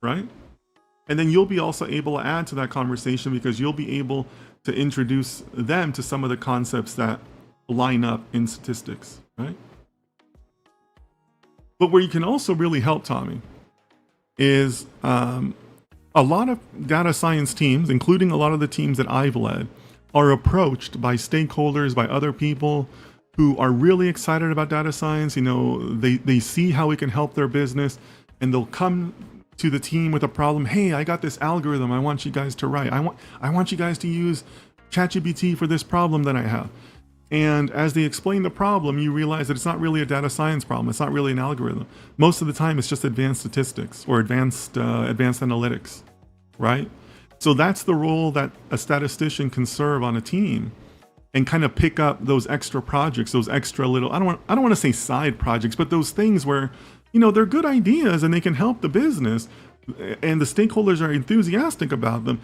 right? And then you'll be also able to add to that conversation because you'll be able to introduce them to some of the concepts that line up in statistics, right? But where you can also really help, Tommy, is a lot of data science teams, including a lot of the teams that I've led, are approached by stakeholders, by other people who are really excited about data science. You know, they see how it can help their business, and they'll come to the team with a problem. Hey, I got this algorithm I want you guys to write. I want you guys to use ChatGPT for this problem that I have. And as they explain the problem, you realize that it's not really a data science problem. It's not really an algorithm. Most of the time, it's just advanced statistics or advanced analytics, right? So that's the role that a statistician can serve on a team, and kind of pick up those extra projects, those extra little, I don't want to say side projects, but those things where, you know, they're good ideas and they can help the business and the stakeholders are enthusiastic about them.